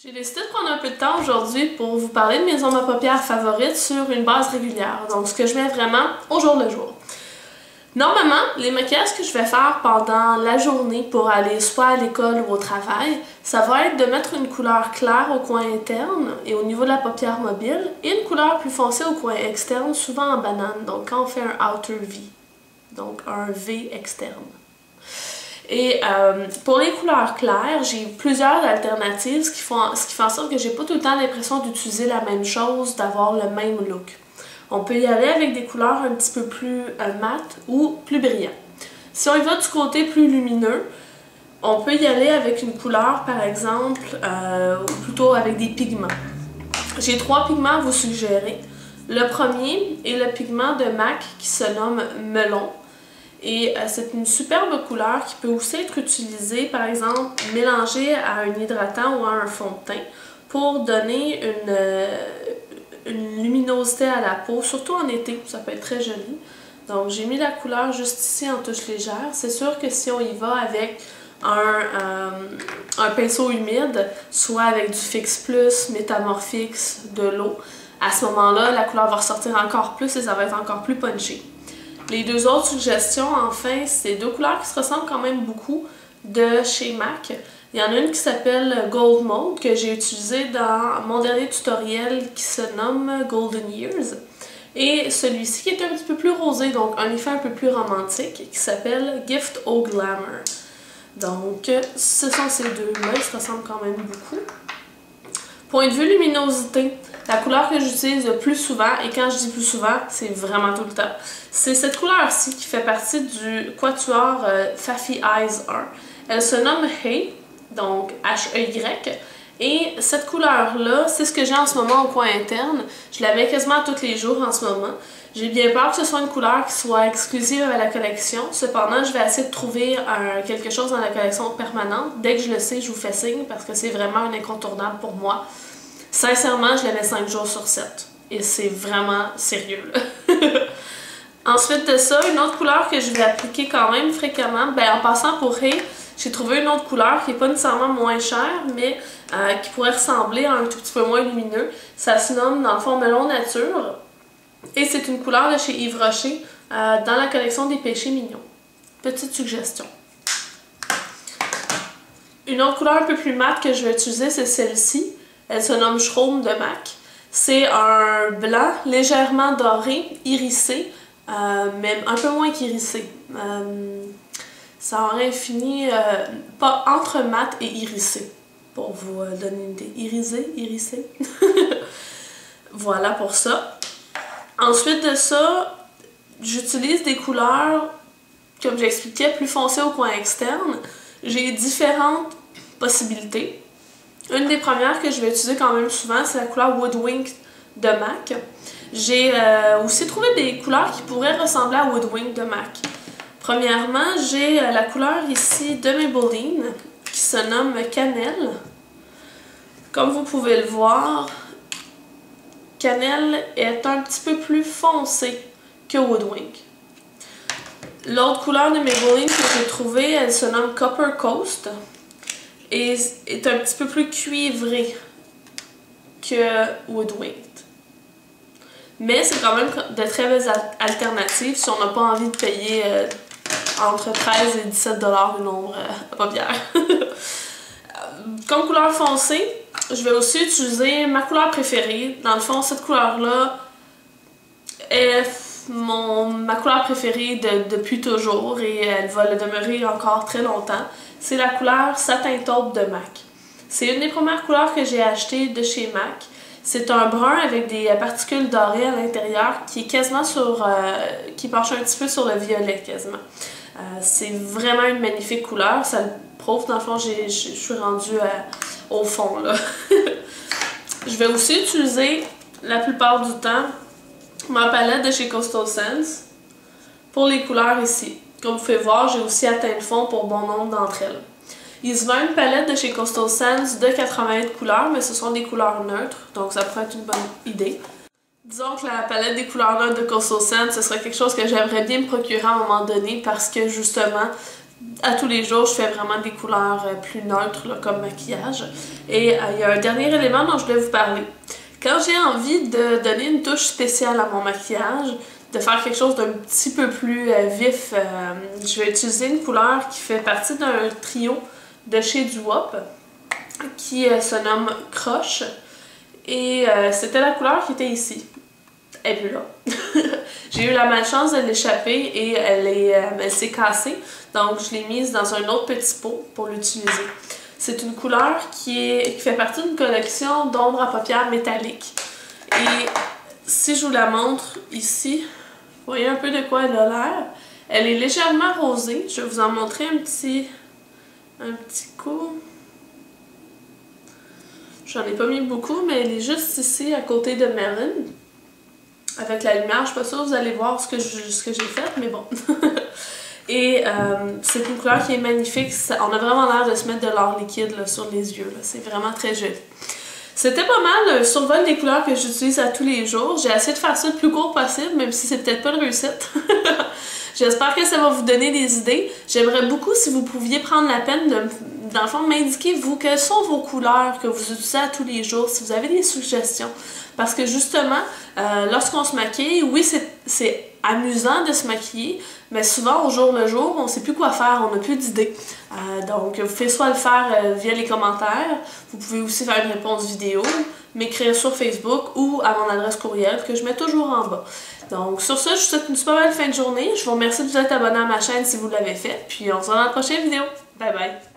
J'ai décidé de prendre un peu de temps aujourd'hui pour vous parler de mes ombres à paupières favorites sur une base régulière, donc ce que je mets vraiment au jour le jour. Normalement, les maquillages que je vais faire pendant la journée pour aller soit à l'école ou au travail, ça va être de mettre une couleur claire au coin interne et au niveau de la paupière mobile, et une couleur plus foncée au coin externe, souvent en banane, donc quand on fait un outer V, donc un V externe. Et pour les couleurs claires, j'ai plusieurs alternatives, ce qui fait en sorte que j'ai pas tout le temps l'impression d'utiliser la même chose, d'avoir le même look. On peut y aller avec des couleurs un petit peu plus mates ou plus brillantes. Si on y va du côté plus lumineux, on peut y aller avec une couleur par exemple, ou plutôt avec des pigments. J'ai 3 pigments à vous suggérer. Le premier est le pigment de MAC qui se nomme Melon. Et c'est une superbe couleur qui peut aussi être utilisée, par exemple, mélangée à un hydratant ou à un fond de teint pour donner une luminosité à la peau, surtout en été, ça peut être très joli. Donc j'ai mis la couleur juste ici en touche légère. C'est sûr que si on y va avec un pinceau humide, soit avec du Fix Plus, Métamorphix, de l'eau, à ce moment-là, la couleur va ressortir encore plus et ça va être encore plus punché. Les deux autres suggestions, enfin, c'est deux couleurs qui se ressemblent quand même beaucoup de chez MAC. Il y en a une qui s'appelle Gold Mode, que j'ai utilisée dans mon dernier tutoriel qui se nomme Golden Years. Et celui-ci qui est un petit peu plus rosé, donc un effet un peu plus romantique, qui s'appelle Gift au Glamour. Donc, ce sont ces deux-là, ils se ressemblent quand même beaucoup. Point de vue luminosité, la couleur que j'utilise le plus souvent, et quand je dis plus souvent, c'est vraiment tout le temps, c'est cette couleur-ci qui fait partie du quatuor Phaffy Eyes 1. Elle se nomme Hey, donc H-E-Y, et cette couleur-là, c'est ce que j'ai en ce moment au coin interne. Je la mets quasiment tous les jours en ce moment. J'ai bien peur que ce soit une couleur qui soit exclusive à la collection. Cependant, je vais essayer de trouver quelque chose dans la collection permanente. Dès que je le sais, je vous fais signe parce que c'est vraiment un incontournable pour moi. Sincèrement, je la mets 5 jours sur 7. Et c'est vraiment sérieux, là. Ensuite de ça, une autre couleur que je vais appliquer quand même fréquemment, en passant pour Hey, j'ai trouvé une autre couleur qui n'est pas nécessairement moins chère, mais qui pourrait ressembler à un tout petit peu moins lumineux. Ça se nomme dans le fond Melon Nature. Et c'est une couleur de chez Yves Rocher dans la collection des péchés mignons. Petite suggestion. Une autre couleur un peu plus mate que je vais utiliser, c'est celle-ci. Elle se nomme Chrome de MAC. C'est un blanc légèrement doré, irisé, mais un peu moins qu'irisé. Ça aurait fini pas entre mat et irisé, pour vous donner une idée. Irisé. Voilà pour ça. Ensuite de ça, j'utilise des couleurs, comme j'expliquais, plus foncées au coin externe. J'ai différentes possibilités. Une des premières que je vais utiliser quand même souvent, c'est la couleur Woodwink de MAC. J'ai aussi trouvé des couleurs qui pourraient ressembler à Woodwink de MAC. Premièrement, j'ai la couleur ici de Maybelline qui se nomme Cannelle. Comme vous pouvez le voir, Cannelle est un petit peu plus foncé que Woodwink. L'autre couleur de Maybelline que j'ai trouvée, elle se nomme Copper Coast et est un petit peu plus cuivrée que Woodwink. Mais c'est quand même de très belles alternatives si on n'a pas envie de payer entre 13 et 17 $ une ombre à paupières. Comme couleur foncée, je vais aussi utiliser ma couleur préférée. Dans le fond, cette couleur-là est ma couleur préférée depuis toujours et elle va le demeurer encore très longtemps. C'est la couleur Satin Taupe de MAC. C'est une des premières couleurs que j'ai achetées de chez MAC. C'est un brun avec des particules dorées à l'intérieur qui est quasiment qui penche un petit peu sur le violet quasiment. C'est vraiment une magnifique couleur, ça le prouve, dans le fond je suis rendue au fond là. Je vais aussi utiliser la plupart du temps ma palette de chez Coastal Scents pour les couleurs ici. Comme vous pouvez voir, j'ai aussi atteint le fond pour bon nombre d'entre elles. Il se vend une palette de chez Coastal Scents de 80 couleurs, mais ce sont des couleurs neutres, donc ça pourrait être une bonne idée. Disons que la palette des couleurs neutres de Coastal Scents, ce serait quelque chose que j'aimerais bien me procurer à un moment donné parce que justement, à tous les jours, je fais vraiment des couleurs plus neutres là, comme maquillage. Et il y a un dernier élément dont je voulais vous parler. Quand j'ai envie de donner une touche spéciale à mon maquillage, de faire quelque chose d'un petit peu plus vif, je vais utiliser une couleur qui fait partie d'un trio de chez Duop qui se nomme Crush. Et c'était la couleur qui était ici. Elle est plus là. J'ai eu la malchance de l'échapper et elle s'est cassée. Donc je l'ai mise dans un autre petit pot pour l'utiliser. C'est une couleur qui fait partie d'une collection d'ombres à paupières métalliques. Et si je vous la montre ici, vous voyez un peu de quoi elle a l'air. Elle est légèrement rosée. Je vais vous en montrer un petit coup. J'en ai pas mis beaucoup, mais elle est juste ici à côté de Melon. Avec la lumière, je suis pas sûre que vous allez voir ce que j'ai fait, mais bon. Et c'est une couleur qui est magnifique. On a vraiment l'air de se mettre de l'or liquide là, sur les yeux. C'est vraiment très joli. C'était pas mal un survol des couleurs que j'utilise à tous les jours. J'ai essayé de faire ça le plus court possible, même si c'est peut-être pas une réussite. J'espère que ça va vous donner des idées. J'aimerais beaucoup si vous pouviez prendre la peine de, dans le fond, m'indiquer, vous, quelles sont vos couleurs que vous utilisez à tous les jours, si vous avez des suggestions. Parce que justement, lorsqu'on se maquille, oui, c'est amusant de se maquiller, mais souvent, au jour le jour, on ne sait plus quoi faire, on n'a plus d'idées. Donc, vous pouvez soit le faire via les commentaires, vous pouvez aussi faire une réponse vidéo, m'écrire sur Facebook ou à mon adresse courriel que je mets toujours en bas. Donc, sur ça, je vous souhaite une super belle fin de journée. Je vous remercie de vous être abonné à ma chaîne si vous l'avez fait, puis on se voit dans la prochaine vidéo. Bye bye!